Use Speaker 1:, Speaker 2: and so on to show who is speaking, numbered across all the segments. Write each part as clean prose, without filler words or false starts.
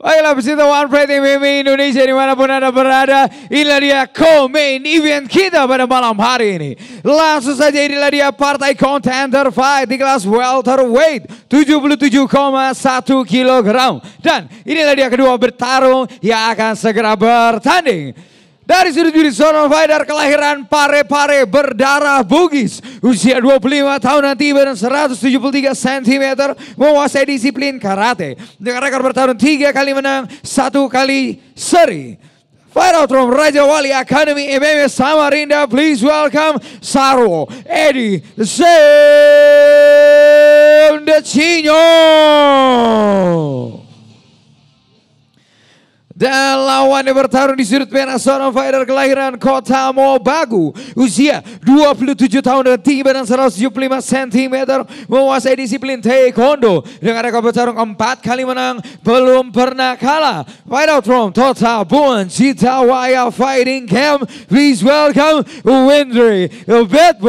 Speaker 1: Baiklah pecinta One Fighting MMA Indonesia dimanapun Anda berada, inilah dia co-main event kita pada malam hari ini. Langsung saja inilah dia partai contender fight di kelas welterweight 77,1 kg. Dan inilah dia kedua bertarung yang akan segera bertanding. Dari sudut juri seorang fighter kelahiran Parepare berdarah Bugis. Usia 25 tahun nanti badan 173 cm. Menguasai disiplin karate. Dengan rekor bertarung 3 kali menang, 1 kali seri. Fight out from Raja Wali Academy MMA Samarinda. Please welcome Sarwo Edi Decino. Dan lawannya bertarung di sudut merah seorang fighter kelahiran Kota Mobagu. Usia 27 tahun dan tinggi badan 175 cm. Menguasai disiplin taekwondo. Dengan rekor bertarung 4 kali menang, belum pernah kalah. Fight out from Tota Buan Citawaya Fighting Camp. Please welcome Windri Bedway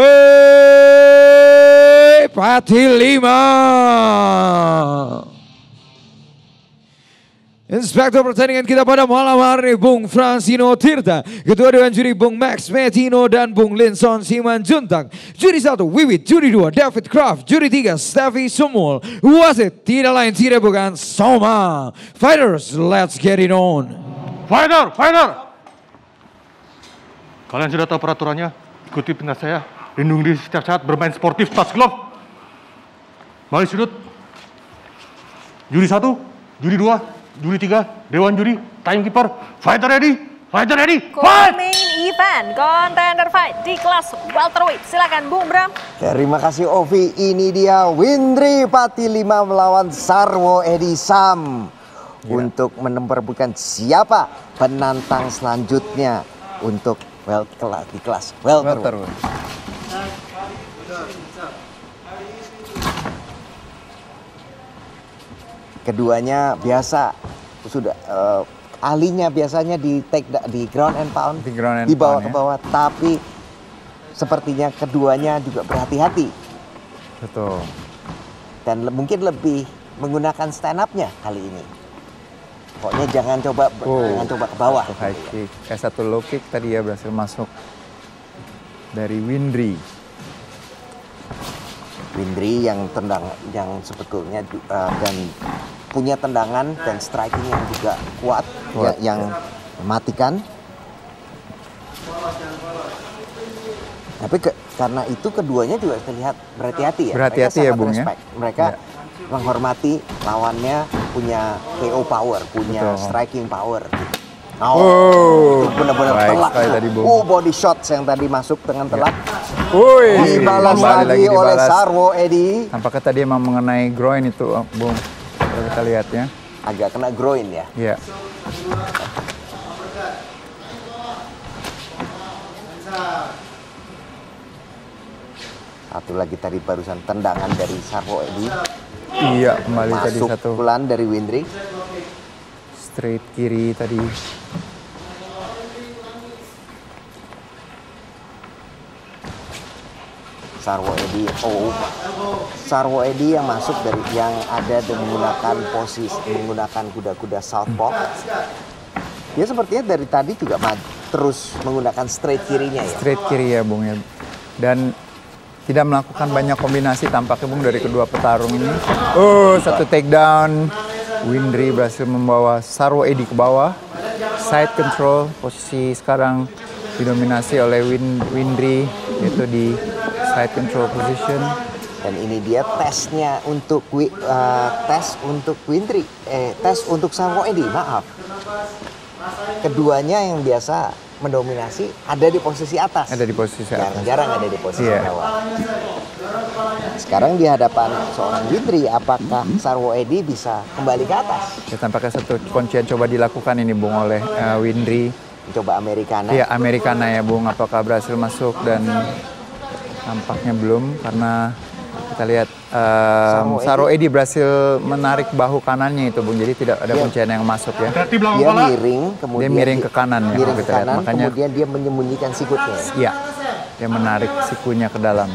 Speaker 1: Patilima. Inspektur pertandingan kita pada malam hari Bung Francino Tirta, Ketua Dewan Juri Bung Max Metino dan Bung Linson Simanjuntak. Juri 1 Wiwit, Juri 2 David Craft, Juri 3 Steffi Sumul. Wasit tidak lain tidak bukan Soma. Fighters, let's get it on.
Speaker 2: Fighter. Kalian sudah tahu peraturannya. Ikuti perintah saya. Lindungi diri setiap saat, bermain sportif, touch glove. Balik sudut. Juri 1, Juri 2, Juri 3, Dewan Juri, Timekeeper, fighter ready, fight!
Speaker 3: Main event, contender fight di kelas welterweight. Silakan Bung Bram.
Speaker 4: Terima kasih Ovi, ini dia Windri Patilima melawan Sarwo Edi Sam. Untuk menemperebutkan siapa penantang selanjutnya untuk di kelas welterweight. Keduanya biasa sudah ahlinya biasanya di ground and pound, dibawa ke bawah, tapi sepertinya keduanya juga berhati-hati.
Speaker 5: Betul.
Speaker 4: Dan mungkin lebih menggunakan stand up-nya kali ini. Pokoknya jangan coba ke bawah.
Speaker 5: Satu high kick, satu low kick tadi ya berhasil masuk dari Windri. Windri yang sebetulnya dan punya tendangan dan striking yang juga kuat. Yang mematikan. Tapi karena itu keduanya juga terlihat berhati-hati ya. Berhati-hati ya Bung ya.
Speaker 4: Mereka menghormati lawannya, punya KO power, punya striking power. Itu benar-benar telak. Body shots yang tadi masuk dengan telak. Dibalas lagi oleh Sarwo Edi.
Speaker 5: Tampaknya tadi emang mengenai groin itu, Bung. Kalau kita lihat ya.
Speaker 4: Agak kena groin ya.
Speaker 5: Iya.
Speaker 4: Satu lagi tadi barusan tendangan dari Sarwo Edi.
Speaker 5: Iya, kembali tadi satu.
Speaker 4: Pukulan dari Windri.
Speaker 5: Straight kiri tadi. Sarwo Edi yang masuk dari yang ada dan menggunakan kuda-kuda southpaw. Dia sepertinya dari tadi juga terus menggunakan straight kirinya ya. Straight kiri ya Bung ya. Dan tidak melakukan banyak kombinasi tampaknya Bung dari kedua petarung ini. Satu takedown. Windri berhasil membawa Sarwo Edi ke bawah. Side control, posisi sekarang didominasi oleh Windri, yaitu di side control position.
Speaker 4: Dan ini dia tesnya untuk Windri, tes untuk Sarwo Edi, maaf. Keduanya yang biasa mendominasi ada di posisi atas.
Speaker 5: Ada di posisi atas.
Speaker 4: Jarang ada di posisi bawah. Sekarang di hadapan seorang Windri, apakah Sarwo Edi bisa kembali ke atas?
Speaker 5: Ya, tampaknya satu kuncian coba dilakukan ini Bung oleh Windri.
Speaker 4: Coba Americana.
Speaker 5: Iya, Americana ya Bung. Apakah berhasil masuk? Dan nampaknya belum karena kita lihat Sarwo Edi berhasil menarik bahu kanannya itu Bung. Jadi tidak ada kuncian yang masuk ya.
Speaker 4: Dia miring, kemudian
Speaker 5: dia miring ke kanan ya.
Speaker 4: Miring ke kanan, makanya kemudian dia menyembunyikan sikutnya.
Speaker 5: Iya, dia menarik sikunya ke dalam.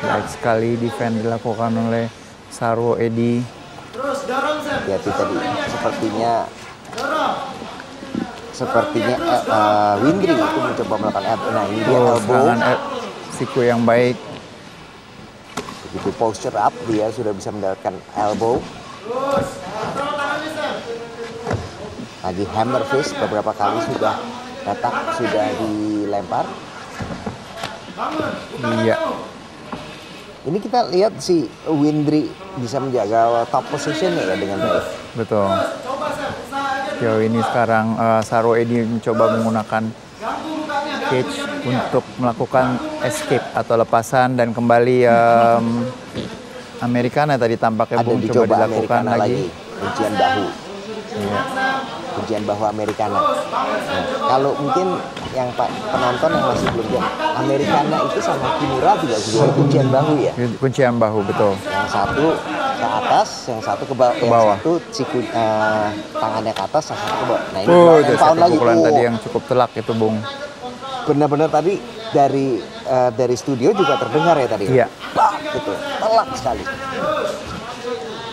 Speaker 5: Baik sekali defend dilakukan oleh Sarwo Edi. Hati-hati tadi sepertinya Windry itu mencoba melakukan elbow. Nah ini dia elbow.
Speaker 1: Serangan siku yang baik.
Speaker 5: Begitu posture up dia sudah bisa mendapatkan elbow. Lagi hammer fist beberapa kali sudah datang, sudah dilempar.
Speaker 1: Iya.
Speaker 5: Ini kita lihat si Windry bisa menjaga top position ya dengan baik.
Speaker 1: Betul. Sejauh ini sekarang Saro Edi mencoba menggunakan cage untuk melakukan escape atau lepasan dan kembali Americana tadi tampaknya Bung coba dilakukan lagi.
Speaker 5: Kuncian bahu.
Speaker 1: Iya.
Speaker 5: Kuncian bahu Americana. Nah, kalau mungkin yang penonton yang masih belum lihat, Americana itu sama Kimura juga kuncian bahu ya.
Speaker 1: Kuncian bahu betul.
Speaker 5: Yang satu ke atas, yang satu ke bawah. Yang satu tangannya ke atas, yang satu ke bawah. Nah ini pound lagi.
Speaker 1: Pukulan tadi yang cukup telak itu Bung.
Speaker 5: Benar-benar tadi dari studio juga terdengar ya tadi.
Speaker 1: Iya.
Speaker 5: Bah, gitu, telak sekali.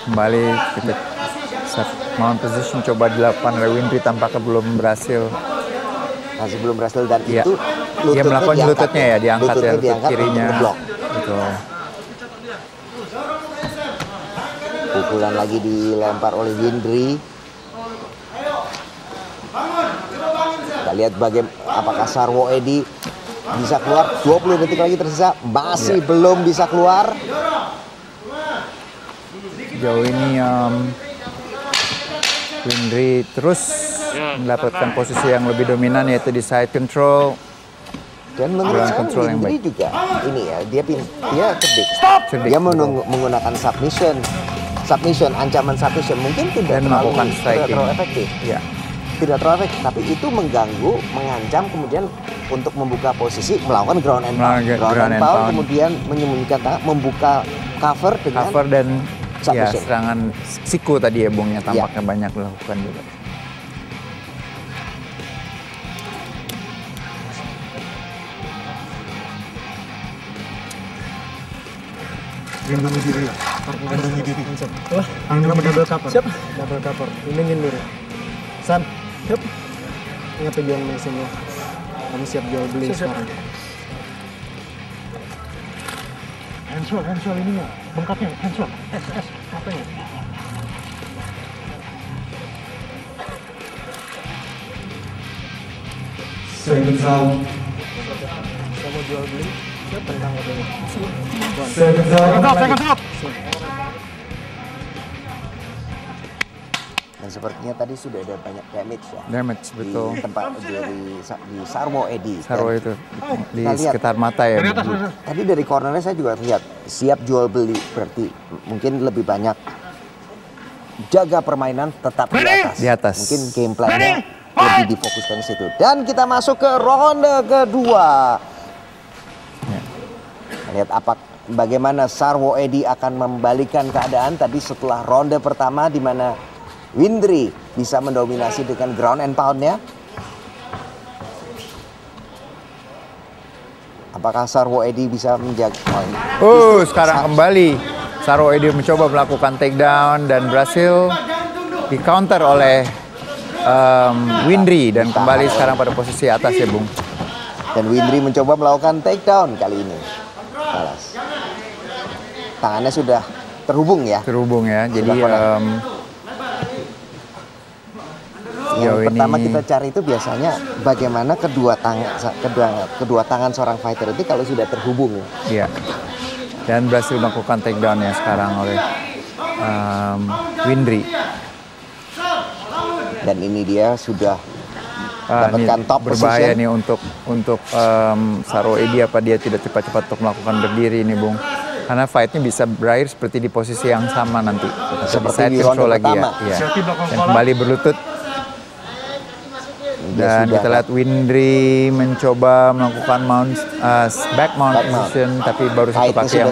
Speaker 1: Kembali kita mount position coba dilakukan oleh Windry tampaknya belum berhasil.
Speaker 5: Masih belum berhasil dan
Speaker 1: Iya.
Speaker 5: itu
Speaker 1: Dia melakukan lututnya ya, diangkat ya, lutut
Speaker 5: diangkat
Speaker 1: kirinya.
Speaker 5: ngeblok.
Speaker 1: Betul.
Speaker 5: Pukulan lagi dilempar oleh Windry. Kita lihat apakah Sarwo Edi bisa keluar. 20 detik lagi tersisa, masih belum bisa keluar.
Speaker 1: Jauh ini Windry terus mendapatkan posisi yang lebih dominan yaitu di side control.
Speaker 5: Dan menurut saya Windry juga ini ya, dia cerdik. Dia menggunakan submission, ancaman submission mungkin tidak terlalu efektif.
Speaker 1: Ya.
Speaker 5: Tidak terlalu efektif, tapi itu mengganggu, mengancam, kemudian untuk membuka posisi melakukan ground and pound. Ground and pound, kemudian menyembunyikan tangan, membuka cover
Speaker 1: dan
Speaker 5: submission.
Speaker 1: Ya, serangan siku tadi ya Bung, yang tampaknya banyak dilakukan juga.
Speaker 2: Lindungi diri. Lindungi diri. Double cover.
Speaker 6: Siap. Double cover. Lindungin diri. San. Siap. Ingat tujuan mesinnya. Kamu siap jual beli sekarang.
Speaker 2: Handswell ininya. Bengkaknya. Handswell. Matanya.
Speaker 6: Second round. Saya mau jual beli. Siap tentang katanya.
Speaker 2: Second round.
Speaker 5: Dan sepertinya tadi sudah ada banyak damage ya.
Speaker 1: Damage betul.
Speaker 5: Di tempat di Sarwo Edi.
Speaker 1: Sarwo itu di sekitar mata ya.
Speaker 5: Tadi dari cornernya saya juga lihat siap jual beli, berarti mungkin lebih banyak jaga permainan tetap di atas. Mungkin game plan-nya lebih difokuskan di situ. Dan kita masuk ke ronde kedua.
Speaker 1: Ya.
Speaker 5: Lihat bagaimana Sarwo Edi akan membalikan keadaan tadi setelah ronde pertama di mana Windry bisa mendominasi dengan ground and pound-nya. Apakah Sarwo Edi bisa menjaga?
Speaker 1: Sekarang kembali Sarwo Edi mencoba melakukan takedown dan berhasil di counter oleh Windry dan kembali sekarang pada posisi atas ya Bung.
Speaker 5: Dan Windry mencoba melakukan takedown kali ini. Balas. Tangannya sudah terhubung ya.
Speaker 1: Terhubung ya. Jadi
Speaker 5: yang pertama kita cari itu biasanya bagaimana kedua tangan seorang fighter itu kalau sudah terhubung.
Speaker 1: Iya. Dan berhasil melakukan takedown ya sekarang oleh Windry.
Speaker 5: Dan ini dia sudah dapatkan top
Speaker 1: berbahaya
Speaker 5: position.
Speaker 1: nih untuk Sarwo Edi, apa dia tidak cepat-cepat untuk melakukan berdiri nih Bung. Karena fight-nya bisa berakhir seperti di posisi yang sama nanti.
Speaker 5: Seperti di ronde pertama.
Speaker 1: Ya. Dan kembali berlutut. Dan kita lihat Windry mencoba melakukan back mount position, tapi baru satu kaki yang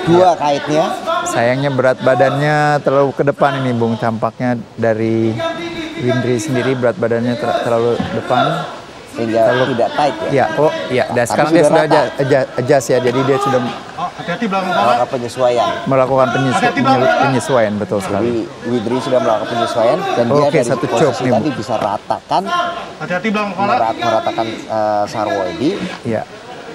Speaker 5: dua kaitnya.
Speaker 1: Sayangnya berat badannya terlalu ke depan ini Bung, tampaknya dari Windry sendiri berat badannya terlalu depan.
Speaker 5: Sehingga tidak tight ya.
Speaker 1: Iya, dan sekarang dia sudah adjust ya, jadi dia sudah
Speaker 2: Hati-hati belakang kepala.
Speaker 5: Melakukan penyesuaian.
Speaker 1: Melakukan penyesuaian, betul sekali.
Speaker 5: Jadi Widri sudah melakukan penyesuaian dan dia dari
Speaker 1: satu
Speaker 5: posisi
Speaker 1: choke nih, Bu.
Speaker 5: tadi bisa ratakan,
Speaker 2: Hati-hati belakang kepala.
Speaker 5: meratakan Sarwoedi.
Speaker 1: Iya.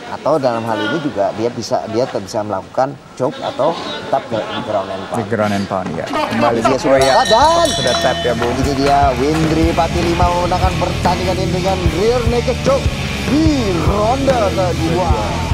Speaker 5: Atau dalam hal ini juga dia bisa melakukan choke atau tetap di ground and pound.
Speaker 1: Di ground and pound, ya. Kembali
Speaker 5: Dia sudah rata dan
Speaker 1: sudah tap ya, Bu.
Speaker 5: ini dia Windri Patilima memenangkan pertandingan ini dengan rear naked choke di ronde kedua.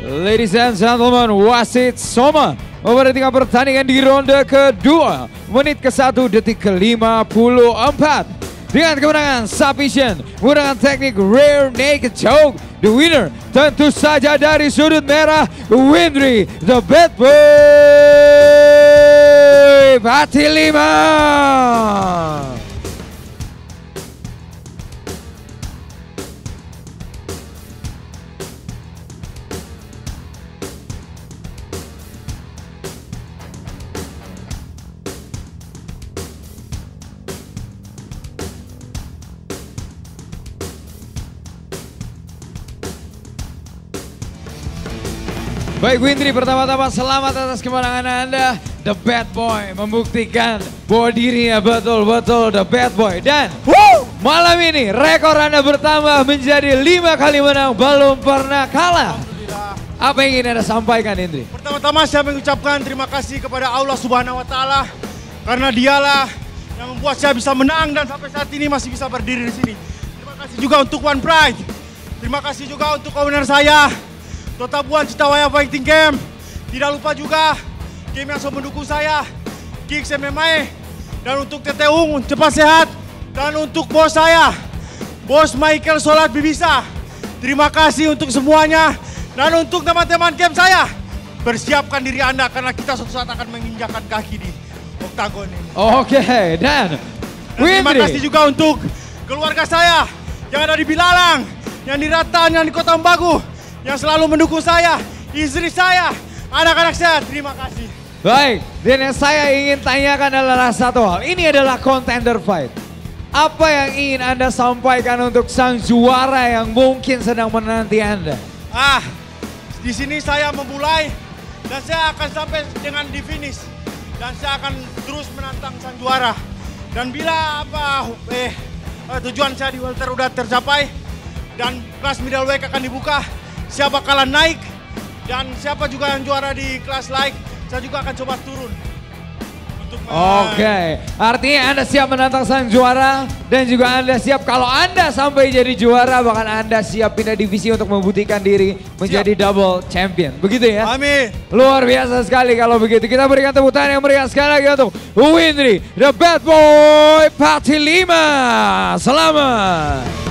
Speaker 1: Ladies and gentlemen, wasit Soma memperhatikan pertandingan di ronde kedua. Menit ke-1 detik ke-54. Dengan kemenangan submission menggunakan teknik rear naked choke. The winner tentu saja dari sudut merah, Windri, the bad boy, Patilima. Baik Windri, pertama-tama selamat atas kemenangan Anda. The Bad Boy membuktikan bahwa dirinya betul-betul The Bad Boy. Dan malam ini rekor Anda bertambah menjadi 5 kali menang, belum pernah kalah. Apa yang ingin Anda sampaikan, Indri?
Speaker 2: Pertama-tama saya mengucapkan terima kasih kepada Allah Subhanahu wa Ta'ala, karena dialah yang membuat saya bisa menang dan sampai saat ini masih bisa berdiri di sini. Terima kasih juga untuk One Pride. Terima kasih juga untuk owner saya, Tota Buan Citawaya Fighting Camp. Tidak lupa juga game yang selalu mendukung saya, Kicks MMA. Dan untuk Tete Ung, cepat sehat. Dan untuk bos saya, Bos Michael Solat Bibisa. Terima kasih untuk semuanya. Dan untuk teman-teman camp saya, persiapkan diri Anda karena kita suatu saat akan menginjakkan kaki di oktagon ini.
Speaker 1: Oke, dan
Speaker 2: terima
Speaker 1: Windri.
Speaker 2: kasih juga untuk keluarga saya yang ada di Bilalang, yang di Ratan, yang di Kota Embagu, yang selalu mendukung saya, istri saya, anak-anak saya, terima kasih.
Speaker 1: Baik, dan yang saya ingin tanyakan adalah satu hal. Ini adalah contender fight. Apa yang ingin Anda sampaikan untuk sang juara yang mungkin sedang menanti Anda?
Speaker 2: Di sini saya memulai dan saya akan sampai dengan di finish. Dan saya akan terus menantang sang juara. Dan bila tujuan saya di welter udah tercapai dan kelas middleweight akan dibuka, siapa kalah naik dan siapa juga yang juara di kelas light, saya juga akan coba turun.
Speaker 1: Oke, artinya Anda siap menantang sang juara dan juga Anda siap kalau Anda sampai jadi juara, bahkan Anda siap pindah divisi untuk membuktikan diri menjadi double champion. Begitu ya?
Speaker 2: Amin.
Speaker 1: Luar biasa sekali kalau begitu. Kita berikan tepuk tangan yang meriah sekali lagi untuk Windri, the Bad Boy Patilima. Selamat.